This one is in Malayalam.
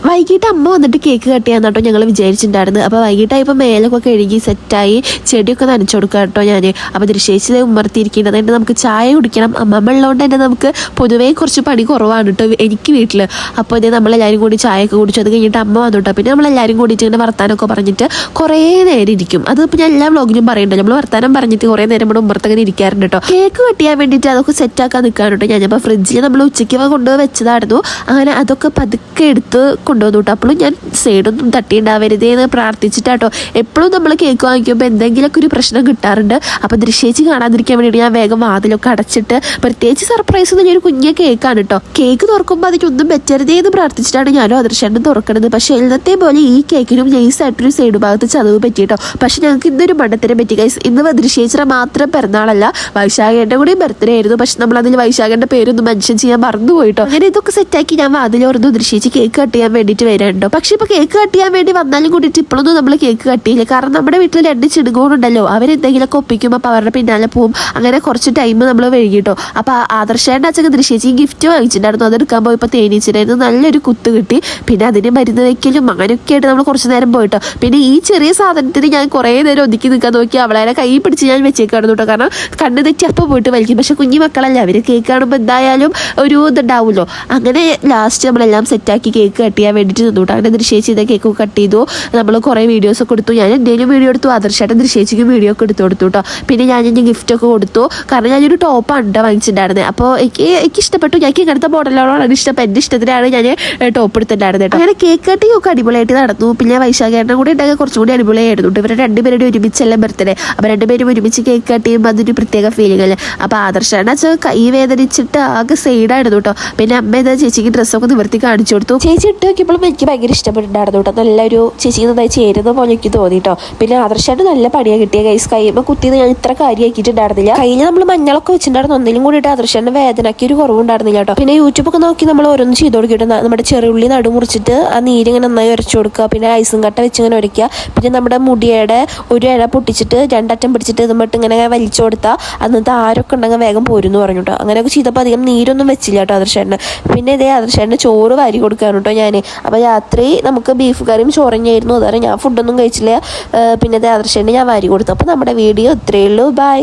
വൈകിട്ട് അമ്മ വന്നിട്ട് കേക്ക് കട്ട് ചെയ്യാൻ കേട്ടോ ഞങ്ങൾ വിചാരിച്ചിട്ടുണ്ടായിരുന്നു. അപ്പോൾ വൈകിട്ടായപ്പോൾ മേലൊക്കെ കഴുകി സെറ്റായി ചെടിയൊക്കെ നനച്ചു കൊടുക്കാം കേട്ടോ ഞാൻ. അപ്പോൾ ദൃശ്യേച്ചിൽ ഉമ്മർത്തിയിരിക്കുന്നത് അതിൻ്റെ നമുക്ക് ചായ കുടിക്കണം. അമ്മമ്മ ഉള്ളതുകൊണ്ട് തന്നെ നമുക്ക് പൊതുവേ കുറച്ച് പണി കുറവാണ് കേട്ടോ എനിക്ക് വീട്ടിൽ. അപ്പോൾ ഇത് നമ്മളെല്ലാവരും കൂടി ചായയൊക്കെ കുടിച്ചു. അത് കഴിഞ്ഞിട്ട് അമ്മ വന്നു കേട്ടോ. പിന്നെ നമ്മളെല്ലാവരും കൂടിയിട്ട് ഇങ്ങനെ വർത്താനമൊക്കെ പറഞ്ഞിട്ട് കുറേ നേരം ഇരിക്കും. അതിപ്പോൾ ഞാൻ എല്ലാ വ്ളോഗിലും പറയുന്നുണ്ട്. നമ്മൾ വർത്താനം പറഞ്ഞിട്ട് കുറേ നേരം ഇവിടെ ഉമ്മർത്തങ്ങനെ ഇരിക്കാറുണ്ട് കേട്ടോ. കേക്ക് കട്ട് ചെയ്യാൻ വേണ്ടിയിട്ട് അതൊക്കെ സെറ്റാക്കാൻ നിൽക്കാൻ കേട്ടോ ഞാനിപ്പോൾ ഫ്രിഡ്ജിൽ നമ്മൾ ഉച്ചയ്ക്ക് കൊണ്ടുപോയി വെച്ചതായിരുന്നു. അങ്ങനെ അതൊക്കെ പതുക്കെ എടുത്ത് കൊണ്ടുവന്നു കേട്ടോ. അപ്പോഴും ഞാൻ സൈഡൊന്നും തട്ടിയുണ്ടാവരുതേ എന്ന് പ്രാർത്ഥിച്ചിട്ടാട്ടോ. എപ്പോഴും നമ്മൾ കേക്ക് വാങ്ങിക്കുമ്പോൾ എന്തെങ്കിലുമൊക്കെ ഒരു പ്രശ്നം കിട്ടാറുണ്ട്. അപ്പോൾ ദൃശ്യേച്ചി കാണാതിരിക്കാൻ വേണ്ടിയിട്ട് ഞാൻ വേഗം വാതിലൊക്കെ അടച്ചിട്ട്, പ്രത്യേകിച്ച് സർപ്രൈസ് എന്ന് ഒരു കുഞ്ഞ കേക്കാണ് കേട്ടോ. കേക്ക് തുറക്കുമ്പോൾ അതിനൊന്നും പറ്റരുതേ എന്ന് പ്രാർത്ഥിച്ചിട്ടാണ് ഞാനും അദൃശ്യനും തുറക്കണത്. പക്ഷേ ഇന്നത്തെ പോലെ ഈ കേക്കിനും നൈസായിട്ടൊരു സൈഡ് ഭാഗത്ത് ചതവ് പറ്റിയിട്ടോ. പക്ഷെ ഞങ്ങൾക്ക് ഇന്നൊരു മണ്ടത്തിനെ പറ്റി ഗൈസ്. ഇന്ന് ദൃശ്യേച്ചിയുടെ മാത്രം പിറന്നാളല്ല, വൈശാഖേൻ്റെ കൂടി ബർത്ത്ഡേ ആയിരുന്നു. പക്ഷെ നമ്മൾ അതിൽ വൈശാഖേൻ്റെ പേരൊന്നും മെൻഷൻ ചെയ്യാൻ മറന്നുപോയിട്ടോ. അങ്ങനെ ഇതൊക്കെ സെറ്റാക്കി ഞാൻ വാതിലോർന്നു ദൃശ്യേച്ചി കേക്ക് കട്ട് ചെയ്യാൻ വേണ്ടിയിട്ട് വരാനുണ്ടോ. പക്ഷെ ഇപ്പോൾ കേക്ക് കട്ട് ചെയ്യാൻ വേണ്ടി വന്നാലും കൂടിയിട്ട് ഇപ്പോഴൊന്നും നമ്മൾ കേക്ക് കട്ട് ചെയ്യില്ല. കാരണം നമ്മുടെ വീട്ടിൽ 2 ചിടുങ്ങോടുണ്ടല്ലോ, അവരെന്തെങ്കിലുമൊക്കെ ഒപ്പിക്കുമ്പോൾ അപ്പോൾ അവരുടെ പിന്നാലെ പോവും. അങ്ങനെ കുറച്ച് ടൈം നമ്മൾ വൈകിട്ടോ. അപ്പോൾ ആദർശേൻ്റെ അച്ഛൻ ദൃശ്യേച്ചി ഗിഫ്റ്റ് വാങ്ങിച്ചിട്ടുണ്ടായിരുന്നു. അതെടുക്കാൻ പോയപ്പോൾ തേനീച്ചിട്ടായിരുന്നു നല്ലൊരു കുത്ത് കിട്ടി. പിന്നെ അതിന് മരുന്ന് വയ്ക്കലും അങ്ങനെയൊക്കെ ആയിട്ട് നമ്മൾ കുറച്ച് നേരം പോയിട്ടോ. പിന്നെ ഈ ചെറിയ സാധനത്തിന് ഞാൻ കുറേ നേരം ഒതുക്കി നിൽക്കാൻ നോക്കി. അവളെ കൈ പിടിച്ച് ഞാൻ വെച്ചേക്കായിരുന്നു കേട്ടോ. കാരണം കണ്ണ് തെറ്റി അപ്പോൾ പോയിട്ട് വലിക്കും. പക്ഷെ കുഞ്ഞു മക്കളല്ല, അവർ കേക്ക് കാണുമ്പോൾ എന്തായാലും ഒരു ഇതുണ്ടാവുമല്ലോ. അങ്ങനെ ലാസ്റ്റ് നമ്മളെല്ലാം സെറ്റാക്കി കേക്ക് കട്ട് ചെയ്യാൻ വേണ്ടിയിട്ട് നിന്നു കേട്ടോ. അങ്ങനെ ദൃശ്യേച്ചി ഇതേ കേക്ക് കട്ട് ചെയ്തു. നമ്മൾ കുറേ വീഡിയോസൊക്കെ എടുത്തു. ഞാൻ എന്തെങ്കിലും വീഡിയോ എടുത്തു, ആദർശമായിട്ട് ദൃശ്യേച്ചിക്ക് വീഡിയോ ഒക്കെ എടുത്തു കേട്ടോ. പിന്നെ ഞാൻ ഗിഫ്റ്റൊക്കെ കൊടുത്തു. കാരണം ഞാനൊരു ടോപ്പാണ് കേട്ടോ വാങ്ങിച്ചിട്ടുണ്ടായിരുന്നത്. അപ്പോൾ എനിക്ക് ഇഷ്ടപ്പെട്ടു. ഞങ്ങൾക്ക് ഇങ്ങനത്തെ മോഡലുകളാണ് ഇഷ്ടം. എൻ്റെ ഇഷ്ടത്തിനാണ് ഞാൻ ടോപ്പ് എടുത്തിട്ടുണ്ടായിരുന്നത് കേട്ടോ. അങ്ങനെ കേക്ക് കട്ടിങ് ഒക്കെ അടിപൊളിയായിട്ട് നടന്നു. പിന്നെ വൈശാഖേട്ടനും കൂടി ഉണ്ടെങ്കിൽ കുറച്ചും കൂടി അടിപൊളിയായിരുന്നു. ഇവരെ രണ്ടുപേരുടെ ഒരുമിച്ചല്ല ബർത്ത്ഡേ. അപ്പോൾ രണ്ടുപേരും ഒരുമിച്ച് കേക്ക് കട്ട് ചെയ്യുമ്പോൾ അതൊരു പ്രത്യേക ഫീലിംഗ് അല്ലേ. അപ്പോൾ ആദർശാണ് വെച്ചാൽ കൈ വേദനിച്ചിട്ട് ആകെ സൈഡായിരുന്നു കേട്ടോ. പിന്നെ അമ്മ ഏതാ ചേച്ചിക്ക് ഡ്രസ്സൊക്കെ നിവർത്തി കാണിച്ചു കൊടുത്തു. ചേച്ചി ഇട്ട് നോക്കിയപ്പോഴും എനിക്ക് ഭയങ്കര ഇഷ്ടപ്പെട്ടിട്ടുണ്ടായിരുന്നു കേട്ടോ. നല്ലൊരു ചേച്ചിക്ക് നന്നായി ചേരുന്ന പോലെ എനിക്ക് തോന്നി കേട്ടോ. പിന്നെ ആദർശമായിട്ട് നല്ല പണിയാണ് കിട്ടിയ ഗൈസ്. കൈമ്പോൾ കുത്തിയത് ഞാൻ ഇത്ര കാര്യമാക്കിയിട്ടുണ്ടായിരുന്നില്ല. കയ്യിൽ നമ്മൾ മഞ്ഞളൊക്കെ വെച്ചിട്ടുണ്ടായിരുന്നു. ഒന്നിലും കൂടിയിട്ട് ആദർശാൻ്റെ വേദനയ്ക്ക് ഒരു കുറവുണ്ടായിരുന്നില്ല കേട്ടോ. പിന്നെ യൂട്യൂബൊക്കെ നോക്കി നമ്മൾ ഓരോന്ന് ചെയ്ത് കൊടുക്കിയിട്ട് നമ്മുടെ ചെറുള്ളി നടുമുറിച്ചിട്ട് ആ നീരിങ്ങനെ നന്നായി ഉരച്ചു കൊടുക്കുക. പിന്നെ ഐസും കട്ട വെച്ച് ഇങ്ങനെ ഉരയ്ക്കുക. പിന്നെ നമ്മുടെ മുടിയുടെ ഒരു ഇഴ പൊട്ടിച്ചിട്ട് 2 അറ്റം പിടിച്ചിട്ട് ഇതുമിട്ട് ഇങ്ങനെ വലിച്ചു കൊടുത്താൽ അന്നത്തെ ആരൊക്കെ ഉണ്ടെങ്കിൽ വേഗം പോരുന്നു പറഞ്ഞു കേട്ടോ. അങ്ങനെയൊക്കെ ചെയ്തപ്പോൾ അധികം നീരൊന്നും വെച്ചില്ല കേട്ടോ ആദർശേട്ടന്. പിന്നെ ഇതേ ആദർശേട്ടന് ചോറ് വാരി കൊടുക്കാൻ കേട്ടോ ഞാൻ. അപ്പോൾ രാത്രി നമുക്ക് ബീഫ് കറിയും ചോറഞ്ഞായിരുന്നു. അതുവരെ ഞാൻ ഫുഡൊന്നും കഴിച്ചില്ല. പിന്നെ ഇതേ ആദർശേട്ടന് ഞാൻ വാരി കൊടുത്തു. അപ്പോൾ നമ്മുടെ വീഡിയോ ഇത്രയേ ഉള്ളൂ. ബൈ.